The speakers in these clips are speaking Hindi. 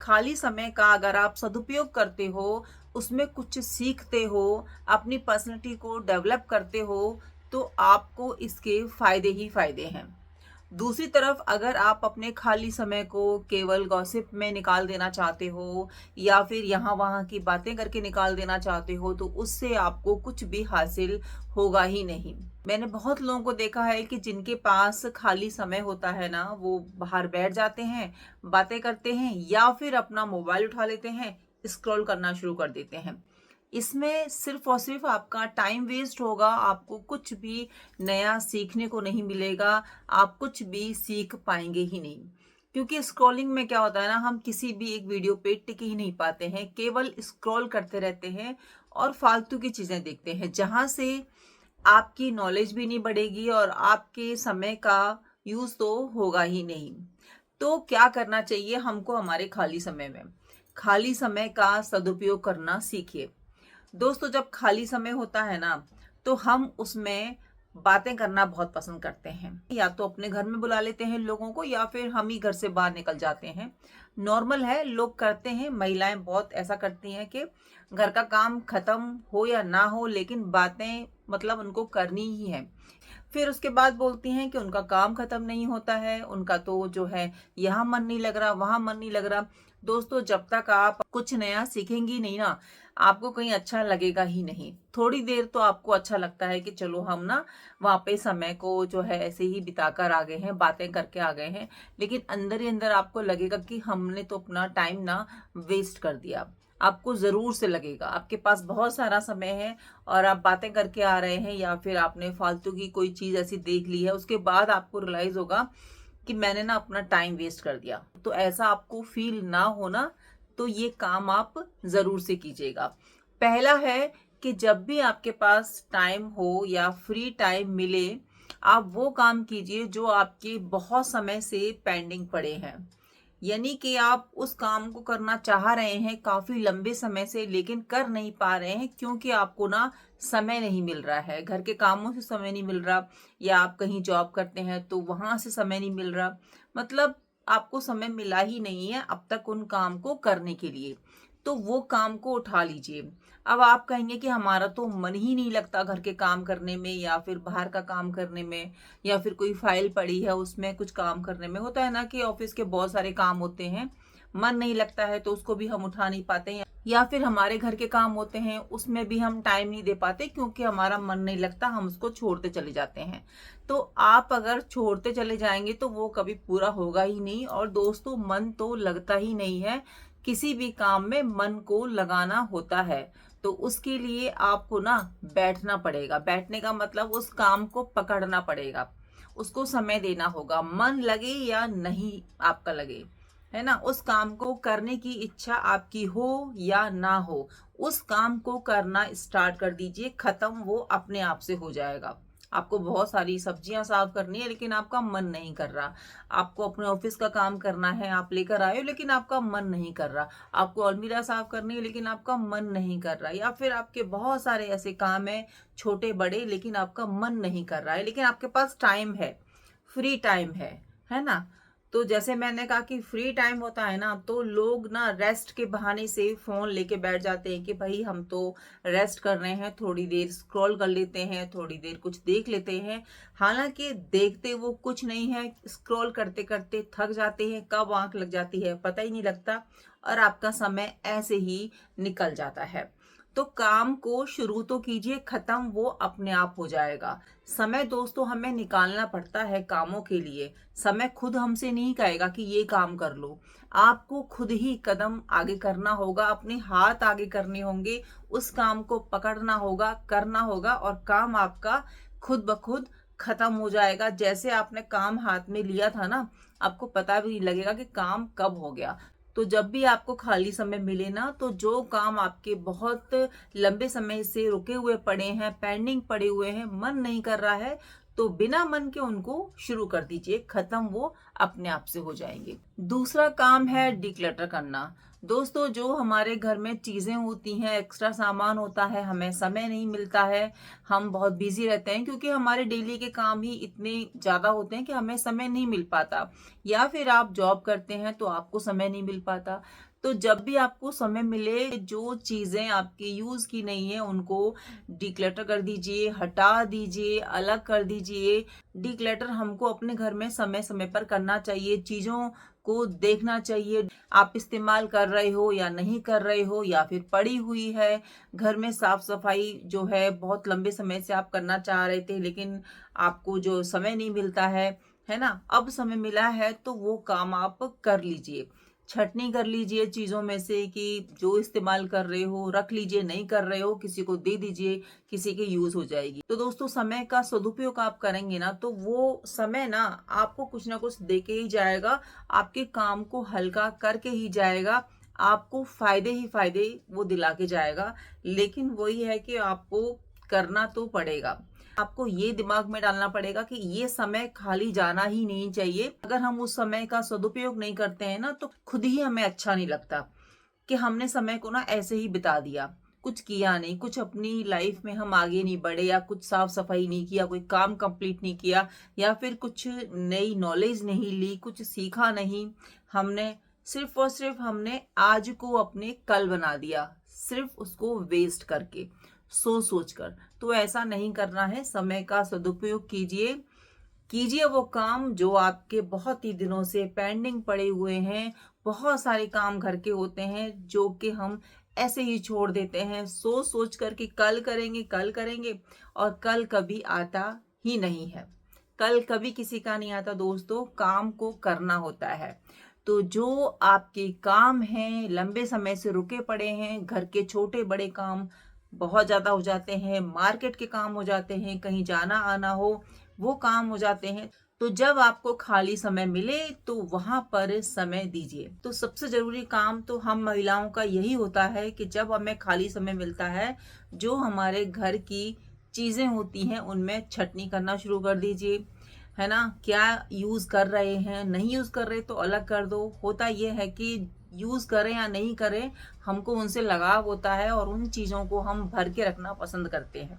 खाली समय का अगर आप सदुपयोग करते हो, उसमें कुछ सीखते हो, अपनी पर्सनैलिटी को डेवलप करते हो, तो आपको इसके फ़ायदे ही फ़ायदे हैं। दूसरी तरफ अगर आप अपने खाली समय को केवल गॉसिप में निकाल देना चाहते हो या फिर यहाँ-वहाँ की बातें करके निकाल देना चाहते हो, तो उससे आपको कुछ भी हासिल होगा ही नहीं। मैंने बहुत लोगों को देखा है कि जिनके पास खाली समय होता है ना, वो बाहर बैठ जाते हैं, बातें करते हैं या फिर अपना मोबाइल उठा लेते हैं, स्क्रॉल करना शुरू कर देते हैं। इसमें सिर्फ़ और सिर्फ़ आपका टाइम वेस्ट होगा, आपको कुछ भी नया सीखने को नहीं मिलेगा, आप कुछ भी सीख पाएँगे ही नहीं। क्योंकि स्क्रॉलिंग में क्या होता है ना, हम किसी भी एक वीडियो पे टिक ही नहीं पाते हैं, केवल स्क्रॉल करते रहते हैं और फालतू की चीज़ें देखते हैं, जहाँ से आपकी नॉलेज भी नहीं बढ़ेगी और आपके समय का यूज़ तो होगा ही नहीं। तो क्या करना चाहिए हमको हमारे खाली समय में? खाली समय का सदुपयोग करना सीखिए। दोस्तों, जब खाली समय होता है ना, तो हम उसमें बातें करना बहुत पसंद करते हैं। या तो अपने घर में बुला लेते हैं लोगों को या फिर हम ही घर से बाहर निकल जाते हैं। नॉर्मल है, लोग करते हैं, महिलाएं बहुत ऐसा करती हैं कि घर का काम खत्म हो या ना हो लेकिन बातें मतलब उनको करनी ही है। फिर उसके बाद बोलती हैं कि उनका काम खत्म नहीं होता है, उनका तो जो है यहाँ मन नहीं लग रहा, वहाँ मन नहीं लग रहा। दोस्तों, जब तक आप कुछ नया सीखेंगी नहीं ना, आपको कहीं अच्छा लगेगा ही नहीं। थोड़ी देर तो आपको अच्छा लगता है कि चलो हम ना वहाँ पे समय को जो है ऐसे ही बिताकर आ गए हैं, बातें करके आ गए हैं, लेकिन अंदर ही अंदर आपको लगेगा कि हमने तो अपना टाइम ना वेस्ट कर दिया। आपको ज़रूर से लगेगा, आपके पास बहुत सारा समय है और आप बातें करके आ रहे हैं या फिर आपने फालतू की कोई चीज़ ऐसी देख ली है, उसके बाद आपको रियलाइज़ होगा कि मैंने ना अपना टाइम वेस्ट कर दिया। तो ऐसा आपको फ़ील ना हो ना, तो ये काम आप ज़रूर से कीजिएगा। पहला है कि जब भी आपके पास टाइम हो या फ्री टाइम मिले, आप वो काम कीजिए जो आपके बहुत समय से पेंडिंग पड़े हैं। यानी कि आप उस काम को करना चाह रहे हैं काफ़ी लंबे समय से लेकिन कर नहीं पा रहे हैं क्योंकि आपको ना समय नहीं मिल रहा है, घर के कामों से समय नहीं मिल रहा या आप कहीं जॉब करते हैं तो वहाँ से समय नहीं मिल रहा। मतलब आपको समय मिला ही नहीं है अब तक उन काम को करने के लिए। तो वो काम को उठा लीजिए। अब आप कहेंगे कि हमारा तो मन ही नहीं लगता घर के काम करने में या फिर बाहर का काम करने में या फिर कोई फाइल पड़ी है उसमें कुछ काम करने में। होता है ना कि ऑफिस के बहुत सारे काम होते हैं, मन नहीं लगता है तो उसको भी हम उठा नहीं पाते हैं या फिर हमारे घर के काम होते हैं उसमें भी हम टाइम नहीं दे पाते क्योंकि हमारा मन नहीं लगता, हम उसको छोड़ते चले जाते हैं। तो आप अगर छोड़ते चले जाएंगे तो वो कभी पूरा होगा ही नहीं। और दोस्तों, मन तो लगता ही नहीं है, किसी भी काम में मन को लगाना होता है। तो उसके लिए आपको ना बैठना पड़ेगा। बैठने का मतलब उस काम को पकड़ना पड़ेगा, उसको समय देना होगा, मन लगे या नहीं आपका लगे, है ना। उस काम को करने की इच्छा आपकी हो या ना हो, उस काम को करना स्टार्ट कर दीजिए, खत्म वो अपने आप से हो जाएगा। आपको बहुत सारी सब्जियां साफ करनी है लेकिन आपका मन नहीं कर रहा, आपको अपने ऑफिस का काम करना है, आप लेकर आए हो लेकिन आपका मन नहीं कर रहा, आपको अलमीरा साफ करनी है लेकिन आपका मन नहीं कर रहा, या फिर आपके बहुत सारे ऐसे काम है छोटे बड़े लेकिन आपका मन नहीं कर रहा है, लेकिन आपके पास टाइम है, फ्री टाइम है ना। तो जैसे मैंने कहा कि फ्री टाइम होता है ना, तो लोग ना रेस्ट के बहाने से फोन लेके बैठ जाते हैं कि भाई हम तो रेस्ट कर रहे हैं, थोड़ी देर स्क्रॉल कर लेते हैं, थोड़ी देर कुछ देख लेते हैं। हालांकि देखते वो कुछ नहीं है, स्क्रॉल करते करते थक जाते हैं, कब आंख लग जाती है पता ही नहीं लगता और आपका समय ऐसे ही निकल जाता है। तो काम को शुरू तो कीजिए, खत्म वो अपने आप हो जाएगा। समय दोस्तों हमें निकालना पड़ता है कामों के लिए, समय खुद हमसे नहीं कहेगा कि ये काम कर लो। आपको खुद ही कदम आगे करना होगा, अपने हाथ आगे करने होंगे, उस काम को पकड़ना होगा, करना होगा और काम आपका खुद ब खुद खत्म हो जाएगा। जैसे आपने काम हाथ में लिया था ना, आपको पता भी नहीं लगेगा कि काम कब हो गया। तो जब भी आपको खाली समय मिले ना, तो जो काम आपके बहुत लंबे समय से रुके हुए पड़े हैं, पेंडिंग पड़े हुए हैं, मन नहीं कर रहा है, तो बिना मन के उनको शुरू कर दीजिए, खत्म वो अपने आप से हो जाएंगे। दूसरा काम है डिक्लटर करना। दोस्तों, जो हमारे घर में चीजें होती हैं, एक्स्ट्रा सामान होता है, हमें समय नहीं मिलता है, हम बहुत बिजी रहते हैं क्योंकि हमारे डेली के काम ही इतने ज्यादा होते हैं कि हमें समय नहीं मिल पाता, या फिर आप जॉब करते हैं तो आपको समय नहीं मिल पाता। तो जब भी आपको समय मिले, जो चीज़ें आपकी यूज़ की नहीं है उनको डिक्लटर कर दीजिए, हटा दीजिए, अलग कर दीजिए। डिक्लटर हमको अपने घर में समय समय पर करना चाहिए, चीज़ों को देखना चाहिए, आप इस्तेमाल कर रहे हो या नहीं कर रहे हो, या फिर पड़ी हुई है। घर में साफ सफाई जो है बहुत लंबे समय से आप करना चाह रहे थे, लेकिन आपको जो समय नहीं मिलता है ना, अब समय मिला है तो वो काम आप कर लीजिए। छटनी कर लीजिए चीज़ों में से कि जो इस्तेमाल कर रहे हो रख लीजिए, नहीं कर रहे हो किसी को दे दीजिए, किसी के यूज़ हो जाएगी। तो दोस्तों, समय का सदुपयोग आप करेंगे ना तो वो समय ना आपको कुछ ना कुछ दे के ही जाएगा, आपके काम को हल्का करके ही जाएगा, आपको फायदे ही फायदे वो दिला के जाएगा। लेकिन वही है कि आपको करना तो पड़ेगा। आपको ये दिमाग में डालना पड़ेगा कि ये समय खाली जाना ही नहीं चाहिए। अगर हम उस समय का सदुपयोग नहीं करते हैं ना तो खुद ही हमें अच्छा नहीं लगता कि हमने समय को ना ऐसे ही बिता दिया, कुछ किया नहीं, कुछ अपनी लाइफ में हम आगे नहीं बढ़े, या कुछ साफ सफाई नहीं किया, कोई काम कंप्लीट नहीं किया, या फिर कुछ नई नॉलेज नहीं ली, कुछ सीखा नहीं। हमने सिर्फ और सिर्फ हमने आज को अपने कल बना दिया, सिर्फ उसको वेस्ट करके, सोच सोच कर। तो ऐसा नहीं करना है, समय का सदुपयोग कीजिए। कीजिए वो काम जो आपके बहुत ही दिनों से पेंडिंग पड़े हुए हैं। बहुत सारे काम घर के होते हैं जो कि हम ऐसे ही छोड़ देते हैं, सोच सोच कर कि कल करेंगे, कल करेंगे, और कल कभी आता ही नहीं है। कल कभी किसी का नहीं आता दोस्तों, काम को करना होता है। तो जो आपके काम हैं लंबे समय से रुके पड़े हैं, घर के छोटे बड़े काम बहुत ज़्यादा हो जाते हैं, मार्केट के काम हो जाते हैं, कहीं जाना आना हो वो काम हो जाते हैं। तो जब आपको खाली समय मिले तो वहां पर समय दीजिए। तो सबसे जरूरी काम तो हम महिलाओं का यही होता है कि जब हमें खाली समय मिलता है, जो हमारे घर की चीजें होती हैं उनमें छटनी करना शुरू कर दीजिए, है ना। क्या यूज कर रहे हैं, नहीं यूज कर रहे तो अलग कर दो। होता यह है कि यूज करें या नहीं करें, हमको उनसे लगाव होता है और उन चीजों को हम भर के रखना पसंद करते हैं।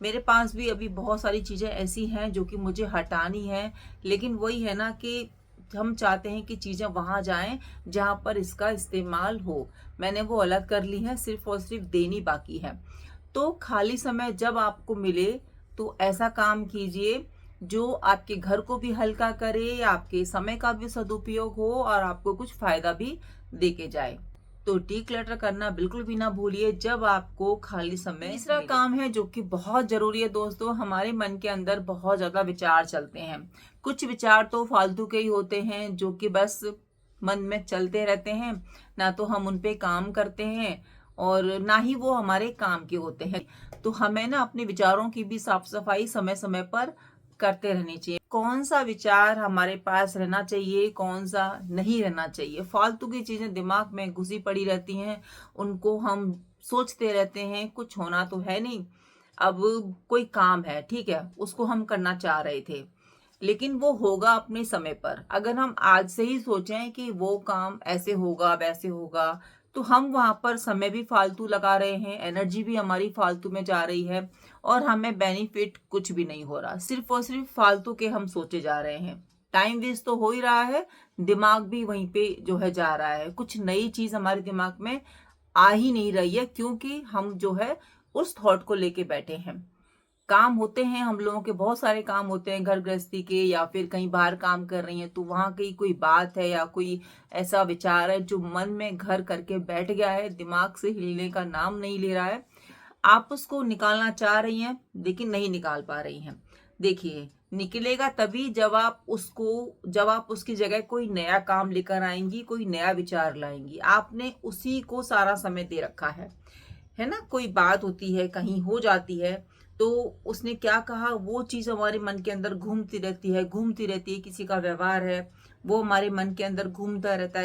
मेरे पास भी अभी बहुत सारी चीजें ऐसी हैं जो कि मुझे हटानी है, लेकिन वही है ना कि हम चाहते हैं कि चीजें वहां जाएं जहां पर इसका इस्तेमाल हो। मैंने वो अलग कर ली है, सिर्फ और सिर्फ देनी बाकी है। तो खाली समय जब आपको मिले तो ऐसा काम कीजिए जो आपके घर को भी हल्का करे, आपके समय का भी सदुपयोग हो और आपको कुछ फायदा भी दे के जाए। तो डिक्लटर करना बिल्कुल भी ना भूलिए जब आपको खाली समय। तीसरा काम है जो कि बहुत जरूरी है दोस्तों, हमारे मन के अंदर बहुत ज्यादा विचार चलते हैं। कुछ विचार तो फालतू के ही होते हैं जो कि बस मन में चलते रहते हैं, ना तो हम उन पे काम करते हैं और ना ही वो हमारे काम के होते हैं। तो हमें ना अपने विचारों की भी साफ सफाई समय समय पर करते रहनी चाहिए। कौन सा विचार हमारे पास रहना चाहिए, कौन सा नहीं रहना चाहिए। फालतू की चीजें दिमाग में घुसी पड़ी रहती हैं, उनको हम सोचते रहते हैं, कुछ होना तो है नहीं। अब कोई काम है, ठीक है, उसको हम करना चाह रहे थे, लेकिन वो होगा अपने समय पर। अगर हम आज से ही सोचें कि वो काम ऐसे होगा वैसे होगा, तो हम वहां पर समय भी फालतू लगा रहे हैं, एनर्जी भी हमारी फालतू में जा रही है और हमें बेनिफिट कुछ भी नहीं हो रहा। सिर्फ और सिर्फ फालतू के हम सोचे जा रहे हैं, टाइम वेस्ट तो हो ही रहा है, दिमाग भी वहीं पे जो है जा रहा है। कुछ नई चीज हमारे दिमाग में आ ही नहीं रही है क्योंकि हम जो है उस थॉट को लेके बैठे हैं। काम होते हैं हम लोगों के, बहुत सारे काम होते हैं घर गृहस्थी के, या फिर कहीं बाहर काम कर रही हैं तो वहां की कोई बात है या कोई ऐसा विचार है जो मन में घर करके बैठ गया है, दिमाग से हिलने का नाम नहीं ले रहा है। आप उसको निकालना चाह रही हैं लेकिन नहीं निकाल पा रही हैं। देखिए, निकलेगा तभी जब आप उसकी जगह कोई नया काम लेकर आएंगी, कोई नया विचार लाएंगी। आपने उसी को सारा समय दे रखा है ना। कोई बात होती है, कहीं हो जाती है, तो उसने क्या कहा वो चीज हमारे मन के अंदर घूमती रहती है। किसी का व्यवहार है वो हमारे मन के अंदर घूमता रहता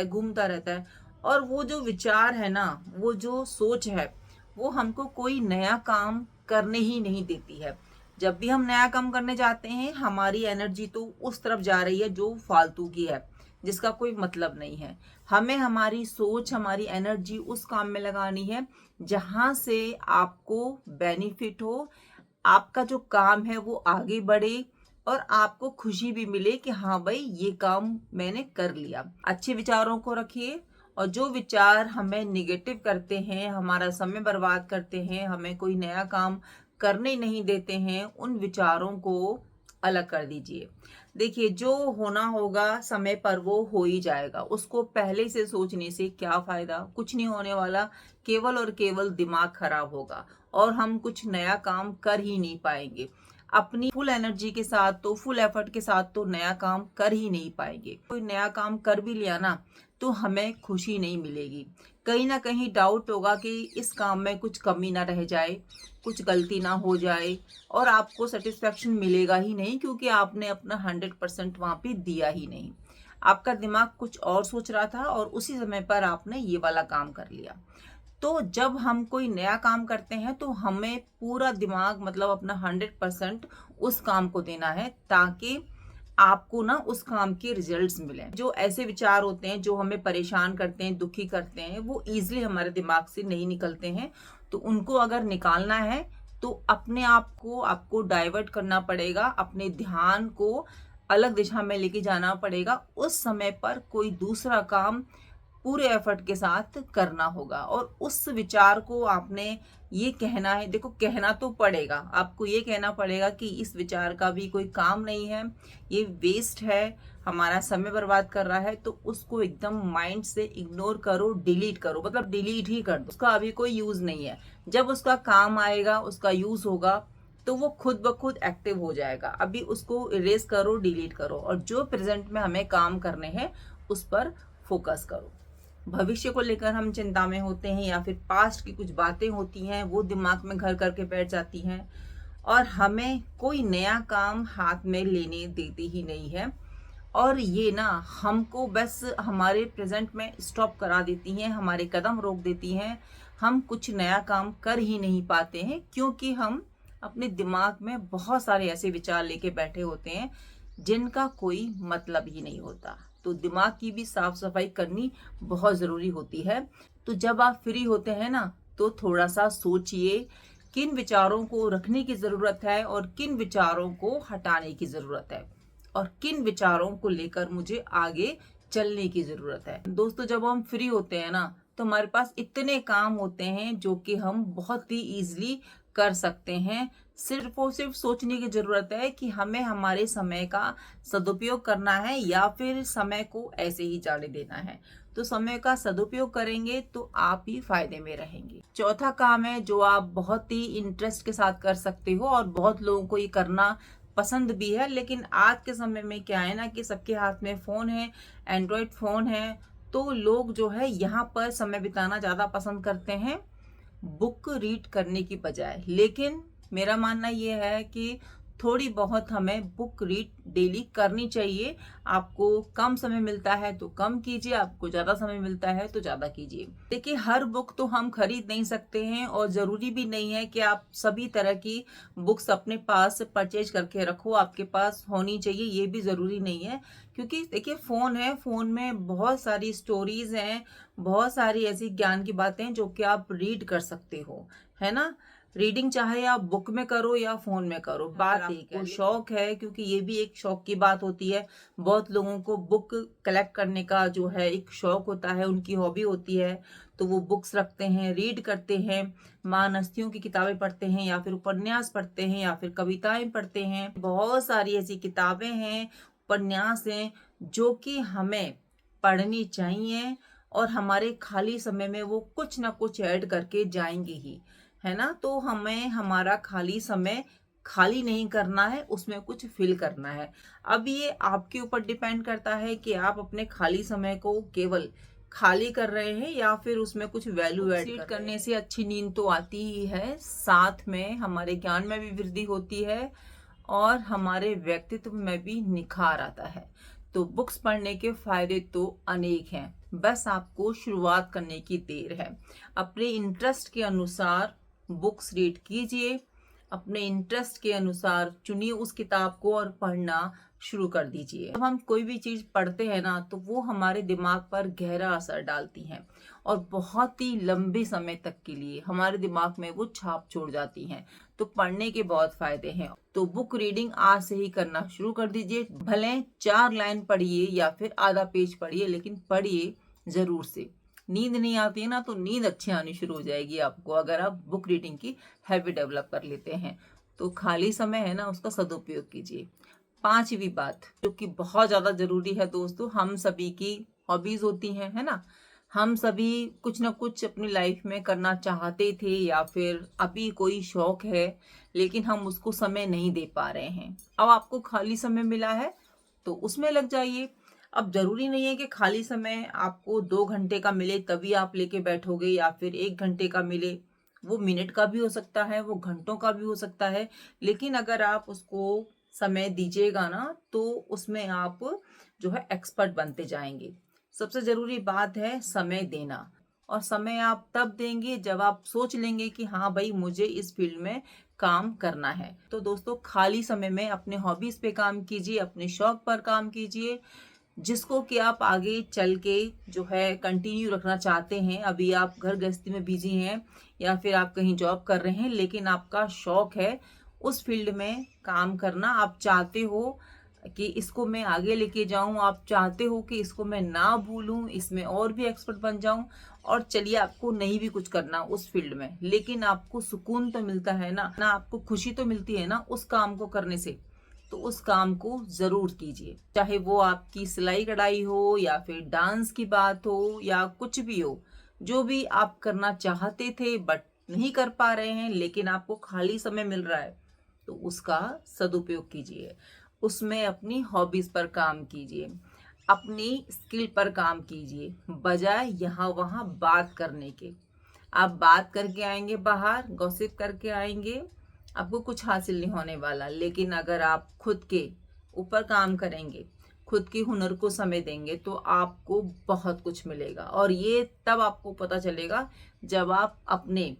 है। और वो जो विचार है ना, वो जो सोच है, वो हमको कोई नया काम करने ही नहीं देती है। जब भी हम नया काम करने जाते हैं, हमारी एनर्जी तो उस तरफ जा रही है जो फालतू की है, जिसका कोई मतलब नहीं है। हमें हमारी सोच, हमारी एनर्जी उस काम में लगानी है जहां से आपको बेनिफिट हो, आपका जो काम है वो आगे बढ़े और आपको खुशी भी मिले कि हाँ भाई ये काम मैंने कर लिया। अच्छे विचारों को रखिए और जो विचार हमें निगेटिव करते हैं, हमारा समय बर्बाद करते हैं, हमें कोई नया काम करने नहीं देते हैं, उन विचारों को अलग कर दीजिए। देखिए, जो होना होगा समय पर वो हो ही जाएगा, उसको पहले से सोचने से क्या फायदा, कुछ नहीं होने वाला, केवल और केवल दिमाग खराब होगा और हम कुछ नया काम कर ही नहीं पाएंगे। अपनी फुल एनर्जी के साथ तो, फुल एफर्ट के साथ तो नया काम कर ही नहीं पाएंगे। कोई नया काम कर भी लिया ना तो हमें खुशी नहीं मिलेगी, कहीं ना कहीं डाउट होगा कि इस काम में कुछ कमी ना रह जाए, कुछ गलती ना हो जाए, और आपको सेटिस्फेक्शन मिलेगा ही नहीं, क्योंकि आपने अपना 100% वहां पे दिया ही नहीं। आपका दिमाग कुछ और सोच रहा था और उसी समय पर आपने ये वाला काम कर लिया। तो जब हम कोई नया काम करते हैं तो हमें पूरा दिमाग, मतलब अपना 100% उस काम को देना है, ताकि आपको ना उस काम के रिजल्ट्स मिले। जो ऐसे विचार होते हैं जो हमें परेशान करते हैं, दुखी करते हैं, वो इजीली हमारे दिमाग से नहीं निकलते हैं। तो उनको अगर निकालना है तो अपने आप को आपको डाइवर्ट करना पड़ेगा, अपने ध्यान को अलग दिशा में लेके जाना पड़ेगा। उस समय पर कोई दूसरा काम पूरे एफर्ट के साथ करना होगा, और उस विचार को आपने ये कहना है। देखो, कहना तो पड़ेगा, आपको ये कहना पड़ेगा कि इस विचार का भी कोई काम नहीं है, ये वेस्ट है, हमारा समय बर्बाद कर रहा है। तो उसको एकदम माइंड से इग्नोर करो, डिलीट करो, मतलब डिलीट ही कर दो, उसका अभी कोई यूज नहीं है। जब उसका काम आएगा, उसका यूज होगा, तो वो खुद ब खुद एक्टिव हो जाएगा। अभी उसको इरेज करो, डिलीट करो, और जो प्रेजेंट में हमें काम करने हैं उस पर फोकस करो। भविष्य को लेकर हम चिंता में होते हैं, या फिर पास्ट की कुछ बातें होती हैं वो दिमाग में घर करके बैठ जाती हैं, और हमें कोई नया काम हाथ में लेने देती ही नहीं है। और ये ना हमको बस हमारे प्रेजेंट में स्टॉप करा देती हैं, हमारे कदम रोक देती हैं। हम कुछ नया काम कर ही नहीं पाते हैं, क्योंकि हम अपने दिमाग में बहुत सारे ऐसे विचार लेके बैठे होते हैं जिनका कोई मतलब ही नहीं होता। तो दिमाग की भी साफ सफाई करनी बहुत जरूरी होती है। तो जब आप फ्री होते हैं ना, तो थोड़ा सा सोचिए किन विचारों को रखने की जरूरत है और किन विचारों को हटाने की जरूरत है, और किन विचारों को लेकर मुझे आगे चलने की जरूरत है। दोस्तों, जब हम फ्री होते हैं ना, तो हमारे पास इतने काम होते हैं जो कि हम बहुत ही इजीली कर सकते हैं। सिर्फ और सिर्फ सोचने की जरूरत है कि हमें हमारे समय का सदुपयोग करना है या फिर समय को ऐसे ही जाने देना है। तो समय का सदुपयोग करेंगे तो आप ही फायदे में रहेंगे। चौथा काम है जो आप बहुत ही इंटरेस्ट के साथ कर सकते हो, और बहुत लोगों को ये करना पसंद भी है। लेकिन आज के समय में क्या है ना, कि सबके हाथ में फोन है, एंड्रॉयड फोन है, तो लोग जो है यहाँ पर समय बिताना ज्यादा पसंद करते हैं बुक रीड करने की बजाय। लेकिन मेरा मानना यह है कि थोड़ी बहुत हमें बुक रीड डेली करनी चाहिए। आपको कम समय मिलता है तो कम कीजिए, आपको ज्यादा समय मिलता है तो ज्यादा कीजिए। देखिए, हर बुक तो हम खरीद नहीं सकते हैं, और जरूरी भी नहीं है कि आप सभी तरह की बुक्स अपने पास परचेज करके रखो, आपके पास होनी चाहिए, ये भी जरूरी नहीं है। क्योंकि देखिए, फोन है, फोन में बहुत सारी स्टोरीज हैं, बहुत सारी ऐसी ज्ञान की बातें हैं जो कि आप रीड कर सकते हो, है ना। रीडिंग चाहे आप बुक में करो या फोन में करो, बात एक है। शौक है, क्योंकि ये भी एक शौक की बात होती है। बहुत लोगों को बुक कलेक्ट करने का जो है एक शौक होता है, उनकी हॉबी होती है, तो वो बुक्स रखते हैं, रीड करते हैं, महान हस्तियों की किताबें पढ़ते हैं, या फिर उपन्यास पढ़ते हैं, या फिर कविताएं पढ़ते हैं। बहुत सारी ऐसी किताबें हैं, उपन्यास हैं, जो कि हमें पढ़नी चाहिए, और हमारे खाली समय में वो कुछ ना कुछ ऐड करके जाएंगे ही, है ना। तो हमें हमारा खाली समय खाली नहीं करना है, उसमें कुछ फिल करना है। अब ये आपके ऊपर डिपेंड करता है कि आप अपने खाली समय को केवल खाली कर रहे हैं या फिर उसमें कुछ वैल्यू ऐड करने से अच्छी नींद तो आती ही है, साथ में हमारे ज्ञान में भी वृद्धि होती है और हमारे व्यक्तित्व में भी निखार आता है। तो बुक्स पढ़ने के फायदे तो अनेक हैं, बस आपको शुरुआत करने की देर है। अपने इंटरेस्ट के अनुसार बुक्स रीड कीजिए, अपने इंटरेस्ट के अनुसार चुनिए उस किताब को और पढ़ना शुरू कर दीजिए। जब हम कोई भी चीज पढ़ते हैं ना, तो वो हमारे दिमाग पर गहरा असर डालती हैं, और बहुत ही लंबे समय तक के लिए हमारे दिमाग में वो छाप छोड़ जाती हैं। तो पढ़ने के बहुत फायदे हैं। तो बुक रीडिंग आज से ही करना शुरू कर दीजिए। भले 4 लाइन पढ़िए या फिर आधा पेज पढ़िए, लेकिन पढ़िए जरूर से। नींद नहीं आती है ना, तो नींद अच्छी आनी शुरू हो जाएगी आपको, अगर आप बुक रीडिंग की हैबिट डेवलप कर लेते हैं। तो खाली समय है ना, उसका सदुपयोग कीजिए। पांचवी बात जो कि बहुत ज्यादा जरूरी है दोस्तों, हम सभी की हॉबीज होती हैं, है ना। हम सभी कुछ ना कुछ अपनी लाइफ में करना चाहते थे, या फिर अभी कोई शौक है लेकिन हम उसको समय नहीं दे पा रहे हैं। अब आपको खाली समय मिला है तो उसमें लग जाइए। अब जरूरी नहीं है कि खाली समय आपको 2 घंटे का मिले तभी आप लेके बैठोगे, या फिर 1 घंटे का मिले। वो मिनट का भी हो सकता है, वो घंटों का भी हो सकता है, लेकिन अगर आप उसको समय दीजिएगा ना, तो उसमें आप जो है एक्सपर्ट बनते जाएंगे। सबसे जरूरी बात है समय देना। और समय आप तब देंगे जब आप सोच लेंगे कि हाँ भाई, मुझे इस फील्ड में काम करना है। तो दोस्तों, खाली समय में अपने हॉबीज पे काम कीजिए, अपने शौक पर काम कीजिए, जिसको कि आप आगे चल के जो है कंटिन्यू रखना चाहते हैं। अभी आप घर गृहस्थी में बिजी हैं, या फिर आप कहीं जॉब कर रहे हैं, लेकिन आपका शौक है उस फील्ड में काम करना। आप चाहते हो कि इसको मैं आगे लेके जाऊं, आप चाहते हो कि इसको मैं ना भूलूं, इसमें और भी एक्सपर्ट बन जाऊं। और चलिए, आपको नहीं भी कुछ करना उस फील्ड में, लेकिन आपको सुकून तो मिलता है ना आपको खुशी तो मिलती है ना उस काम को करने से। तो उस काम को जरूर कीजिए, चाहे वो आपकी सिलाई कढ़ाई हो, या फिर डांस की बात हो, या कुछ भी हो। जो भी आप करना चाहते थे बट नहीं कर पा रहे हैं, लेकिन आपको खाली समय मिल रहा है, तो उसका सदुपयोग कीजिए। उसमें अपनी हॉबीज पर काम कीजिए, अपनी स्किल पर काम कीजिए, बजाय यहाँ वहाँ बात करने के। आप बात करके आएंगे बाहर, गॉसिप करके आएंगे, आपको कुछ हासिल नहीं होने वाला। लेकिन अगर आप खुद के ऊपर काम करेंगे, खुद के हुनर को समय देंगे, तो आपको बहुत कुछ मिलेगा। और ये तब आपको पता चलेगा जब आप अपने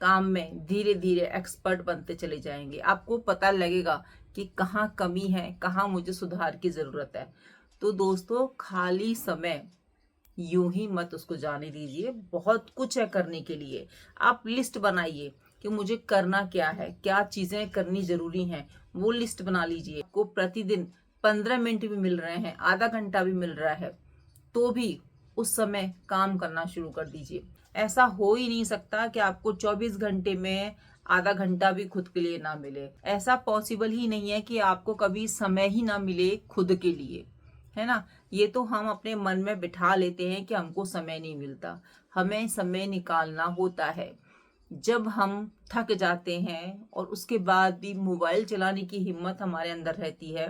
काम में धीरे धीरे एक्सपर्ट बनते चले जाएंगे। आपको पता लगेगा कि कहाँ कमी है, कहाँ मुझे सुधार की जरूरत है। तो दोस्तों, खाली समय यूं ही मत उसको जाने दीजिए, बहुत कुछ है करने के लिए। आप लिस्ट बनाइए कि मुझे करना क्या है, क्या चीजें करनी जरूरी हैं, वो लिस्ट बना लीजिए। आपको प्रतिदिन 15 मिनट भी मिल रहे हैं, आधा घंटा भी मिल रहा है, तो भी उस समय काम करना शुरू कर दीजिए। ऐसा हो ही नहीं सकता कि आपको 24 घंटे में आधा घंटा भी खुद के लिए ना मिले। ऐसा पॉसिबल ही नहीं है कि आपको कभी समय ही ना मिले खुद के लिए, है ना। ये तो हम अपने मन में बिठा लेते हैं कि हमको समय नहीं मिलता। हमें समय निकालना होता है। जब हम थक जाते हैं और उसके बाद भी मोबाइल चलाने की हिम्मत हमारे अंदर रहती है,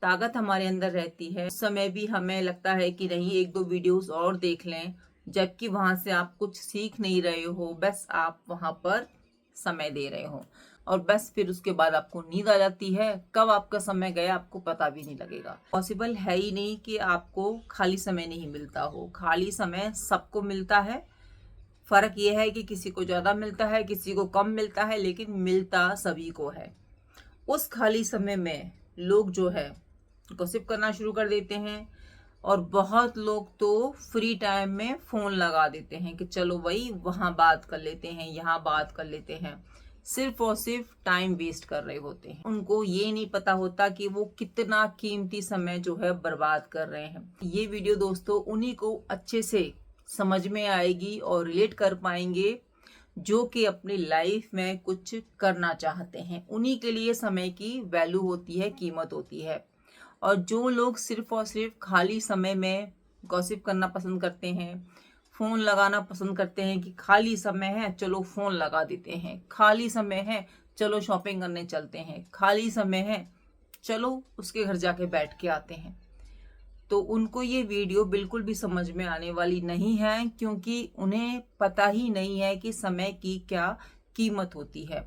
ताकत हमारे अंदर रहती है, उस समय भी हमें लगता है कि नहीं, एक दो वीडियोस और देख लें, जबकि वहां से आप कुछ सीख नहीं रहे हो, बस आप वहां पर समय दे रहे हो। और बस फिर उसके बाद आपको नींद आ जाती है, कब आपका समय गया आपको पता भी नहीं लगेगा। पॉसिबल है ही नहीं कि आपको खाली समय नहीं मिलता हो। खाली समय सबको मिलता है। फर्क यह है कि किसी को ज्यादा मिलता है, किसी को कम मिलता है, लेकिन मिलता सभी को है। उस खाली समय में लोग जो है गॉसिप करना शुरू कर देते हैं, और बहुत लोग तो फ्री टाइम में फोन लगा देते हैं कि चलो भाई वहां बात कर लेते हैं, यहाँ बात कर लेते हैं। सिर्फ और सिर्फ टाइम वेस्ट कर रहे होते हैं। उनको ये नहीं पता होता कि वो कितना कीमती समय जो है बर्बाद कर रहे हैं। ये वीडियो दोस्तों उन्हीं को अच्छे से समझ में आएगी और रिलेट कर पाएंगे जो कि अपनी लाइफ में कुछ करना चाहते हैं। उन्हीं के लिए समय की वैल्यू होती है, कीमत होती है। और जो लोग सिर्फ और सिर्फ खाली समय में गॉसिप करना पसंद करते हैं, फोन लगाना पसंद करते हैं कि खाली समय है चलो फोन लगा देते हैं, खाली समय है चलो शॉपिंग करने चलते हैं, खाली समय है चलो उसके घर जाके बैठ के आते हैं, तो उनको ये वीडियो बिल्कुल भी समझ में आने वाली नहीं है, क्योंकि उन्हें पता ही नहीं है कि समय की क्या कीमत होती है।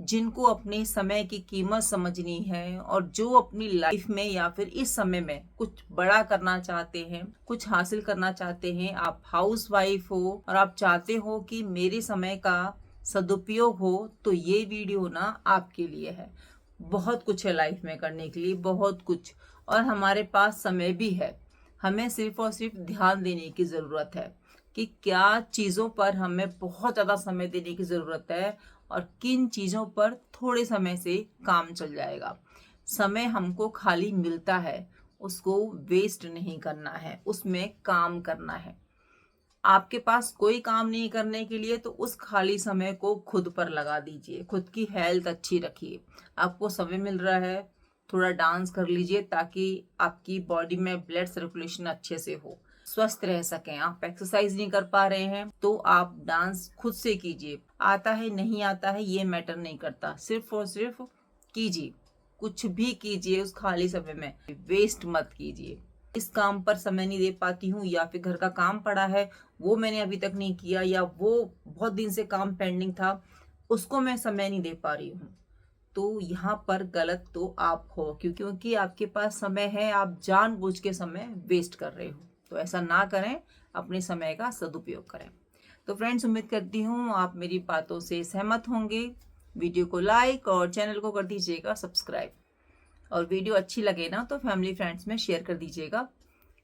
जिनको अपने समय की कीमत समझनी है, और जो अपनी लाइफ में या फिर इस समय में कुछ बड़ा करना चाहते हैं, कुछ हासिल करना चाहते हैं, आप हाउस वाइफ हो और आप चाहते हो कि मेरे समय का सदुपयोग हो, तो ये वीडियो ना आपके लिए है। बहुत कुछ है लाइफ में करने के लिए, बहुत कुछ, और हमारे पास समय भी है। हमें सिर्फ और सिर्फ ध्यान देने की जरूरत है कि क्या चीजों पर हमें बहुत ज्यादा समय देने की जरूरत है, और किन चीजों पर थोड़े समय से काम चल जाएगा। समय हमको खाली मिलता है, उसको वेस्ट नहीं करना है, उसमें काम करना है। आपके पास कोई काम नहीं करने के लिए तो उस खाली समय को खुद पर लगा दीजिए, खुद की हेल्थ अच्छी रखिए। आपको समय मिल रहा है, थोड़ा डांस कर लीजिए ताकि आपकी बॉडी में ब्लड सर्कुलेशन अच्छे से हो, स्वस्थ रह सकें। आप एक्सरसाइज नहीं कर पा रहे हैं तो आप डांस खुद से कीजिए। आता है नहीं आता है ये मैटर नहीं करता, सिर्फ और सिर्फ कीजिए। कुछ भी कीजिए उस खाली समय में, वेस्ट मत कीजिए। इस काम पर समय नहीं दे पाती हूँ, या फिर घर का काम पड़ा है वो मैंने अभी तक नहीं किया, या वो बहुत दिन से काम पेंडिंग था उसको मैं समय नहीं दे पा रही हूँ, तो यहाँ पर गलत तो आप हो, क्योंकि आपके पास समय है, आप जानबूझ के समय वेस्ट कर रहे हो। तो ऐसा ना करें, अपने समय का सदुपयोग करें। तो फ्रेंड्स, उम्मीद करती हूँ आप मेरी बातों से सहमत होंगे। वीडियो को लाइक और चैनल को कर दीजिएगा सब्सक्राइब, और वीडियो अच्छी लगे ना तो फैमिली फ्रेंड्स में शेयर कर दीजिएगा।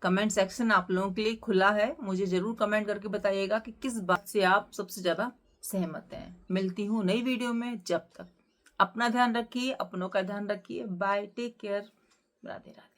कमेंट सेक्शन आप लोगों के लिए खुला है, मुझे जरूर कमेंट करके बताइएगा कि किस बात से आप सबसे ज़्यादा सहमत हैं। मिलती हूँ नई वीडियो में, जब तक अपना ध्यान रखिए, अपनों का ध्यान रखिए। Bye, take care, Radhe Radhe.